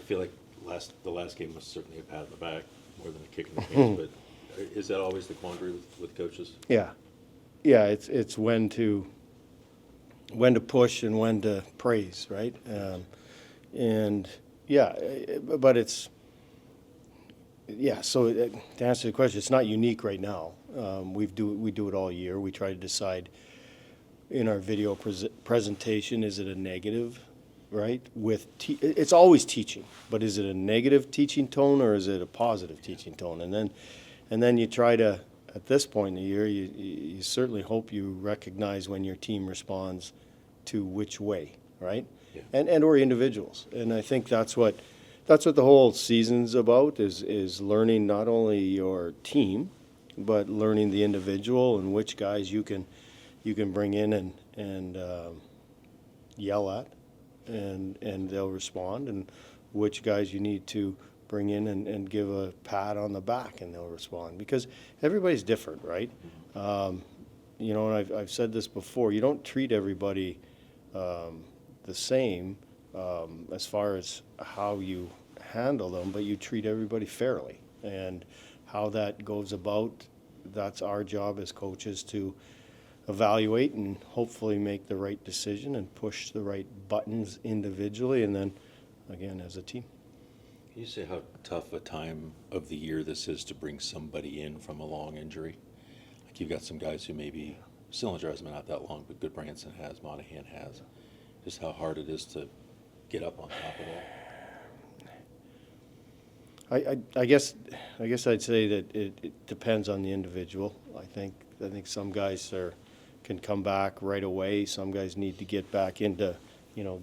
feel like the last game was certainly a pat on the back more than a kick in the face, but is that always the quandary with coaches? Yeah, it's when to push and when to praise, right? And yeah, but it's So to answer the question, it's not unique right now. We do it all year. We try to decide in our video presentation, is it a negative, right? It's always teaching, but is it a negative teaching tone or is it a positive teaching tone? And then you try to, at this point in the year, you certainly hope you recognize when your team responds to which way, right? Yeah. And or individuals. And I think that's what the whole season's about, is learning not only your team, but learning the individual and which guys you can bring in and yell at, and they'll respond, and which guys you need to bring in and give a pat on the back and they'll respond, because everybody's different, right? And I've said this before, you don't treat everybody the same as far as how you handle them, but you treat everybody fairly. And how that goes about, that's our job as coaches to evaluate and hopefully make the right decision and push the right buttons individually and then, again, as a team. Can you say how tough a time of the year this is to bring somebody in from a long injury? Like, you've got some guys who maybe, Sillinger hasn't been out that long, but Gudbranson has, Monahan has. Just how hard it is to get up on top of that. I guess I'd say that it depends on the individual. I think some guys can come back right away. Some guys need to get back into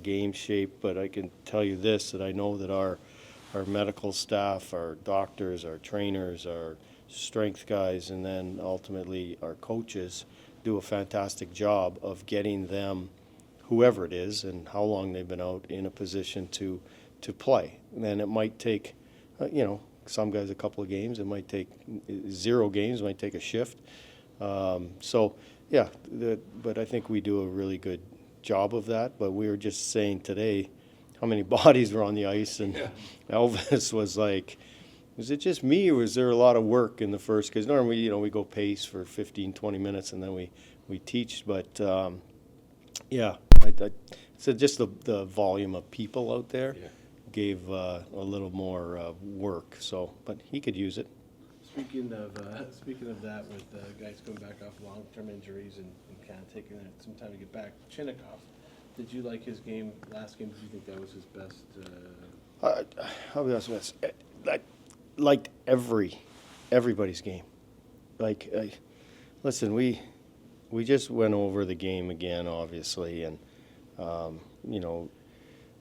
game shape. But I can tell you this, that I know that our medical staff, our doctors, our trainers, our strength guys, and then ultimately our coaches do a fantastic job of getting them, whoever it is and how long they've been out, in a position to play. And it might take some guys a couple of games. It might take 0 games. It might take a shift. But I think we do a really good job of that. But we were just saying today how many bodies were on the ice, and Elvis was like, "Was it just me, or was there a lot of work in the first?" Because normally, we go pace for 15, 20 minutes, and then we teach. But I said just the volume of people out there. Yeah. Gave a little more work, but he could use it. Speaking of that, with guys coming back off long-term injuries and kind of taking some time to get back, Chinnikov, did you like his game last game? Did you think that was his best? I'll be honest with you. I liked everybody's game. Listen, we just went over the game again, obviously, and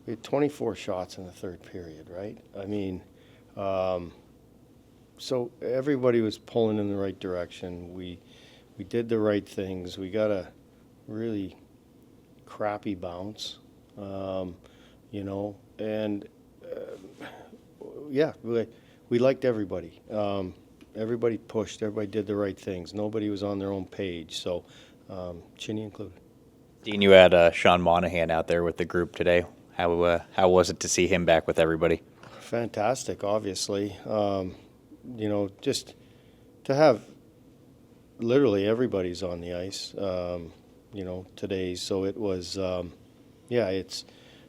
we had 24 shots in the third period, right? I mean, so everybody was pulling in the right direction. We did the right things. We got a really crappy bounce, we liked everybody. Everybody pushed. Everybody did the right things. Nobody was on their own page, so Chinny included. Dean, you had Sean Monahan out there with the group today. How was it to see him back with everybody? Fantastic, obviously. Just to have literally everybody's on the ice, today. So it was,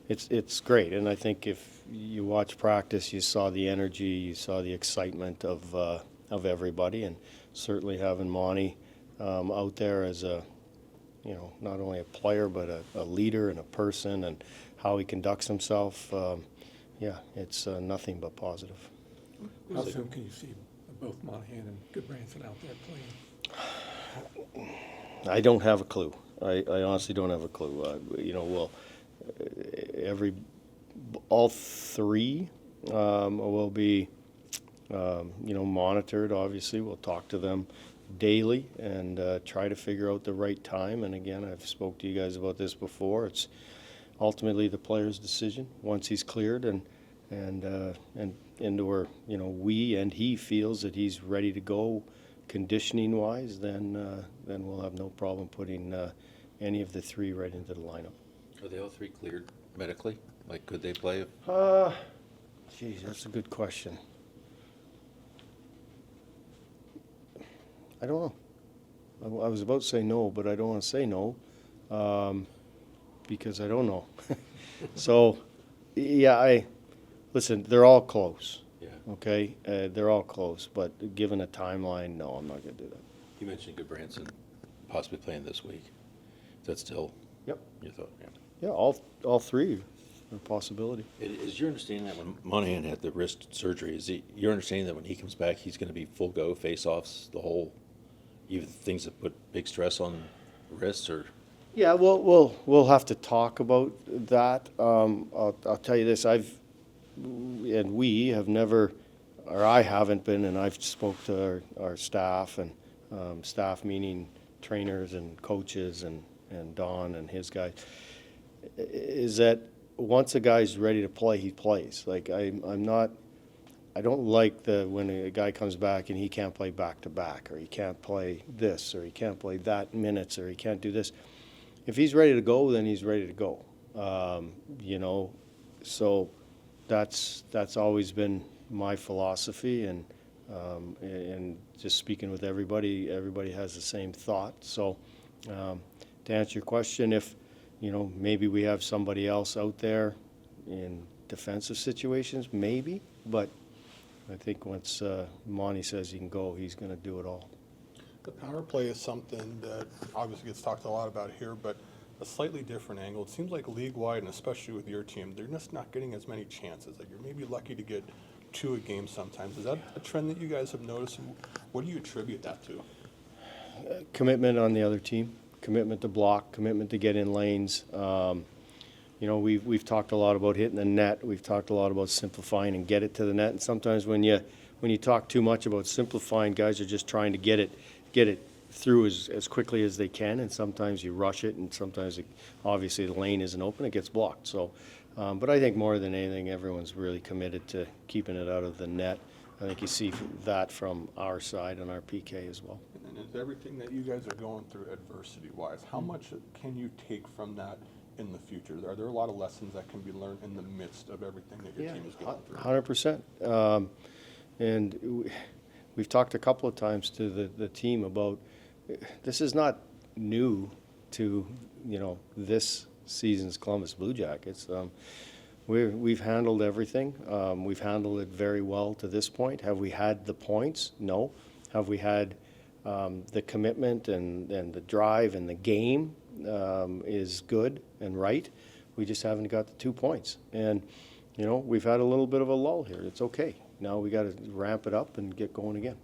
it's great. And I think if you watch practice, you saw the energy, you saw the excitement of everybody, and certainly having Monty out there as not only a player but a leader and a person, and how he conducts himself, it's nothing but positive. How soon can you see both Monahan and Gudbranson out there playing? I don't have a clue. I honestly don't have a clue. All three will be, monitored. Obviously, we'll talk to them daily and try to figure out the right time. And again, I've spoke to you guys about this before. It's ultimately the player's decision once he's cleared and into where we and he feels that he's ready to go conditioning wise, then we'll have no problem putting any of the three right into the lineup. Are they all three cleared medically? Like, could they play? Geez, that's a good question. I don't know. I was about to say no, but I don't want to say no, because I don't know. So, yeah, listen, they're all close, Yeah. okay? They're all close, but given a timeline, no, I'm not gonna do that. You mentioned Gudbranson possibly playing this week. Is that still Yep. your thought? Yeah. Yeah, all three are a possibility. Is your understanding that when Monahan had the wrist surgery, your understanding that when he comes back, he's going to be full go, face-offs, the whole, even things that put big stress on wrists, or? Yeah, we'll have to talk about that. I'll tell you this, we have never, or I haven't been, and I've spoke to our staff, and staff meaning trainers and coaches and Don and his guys, is that once a guy's ready to play, he plays. Like, I don't like when a guy comes back and he can't play back to back, or he can't play this, or he can't play that minutes, or he can't do this. If he's ready to go, then he's ready to go. You know, so that's always been my philosophy, and just speaking with everybody has the same thought. So to answer your question, if maybe we have somebody else out there in defensive situations, maybe, but I think once Monty says he can go, he's going to do it all. The power play is something that obviously gets talked a lot about here, but a slightly different angle. It seems like league-wide, and especially with your team, they're just not getting as many chances. Like, you're maybe lucky to get 2 a game sometimes. Is that a trend that you guys have noticed? And what do you attribute that to? Commitment on the other team, commitment to block, commitment to get in lanes. We've talked a lot about hitting the net. We've talked a lot about simplifying and get it to the net. And sometimes when you talk too much about simplifying, guys are just trying to get it through as quickly as they can, and sometimes you rush it, and sometimes obviously the lane isn't open, it gets blocked. So, but I think more than anything, everyone's really committed to keeping it out of the net. I think you see that from our side on our PK as well. And is everything that you guys are going through adversity-wise, how much can you take from that in the future? Are there a lot of lessons that can be learned in the midst of everything that your team is going through? 100%. And we've talked a couple of times to the team about this is not new to this season's Columbus Blue Jackets. We've handled everything. We've handled it very well to this point. Have we had the points? No. Have we had the commitment and the drive, and the game is good and right? We just haven't got the 2 points. And we've had a little bit of a lull here. It's okay. Now we got to ramp it up and get going again.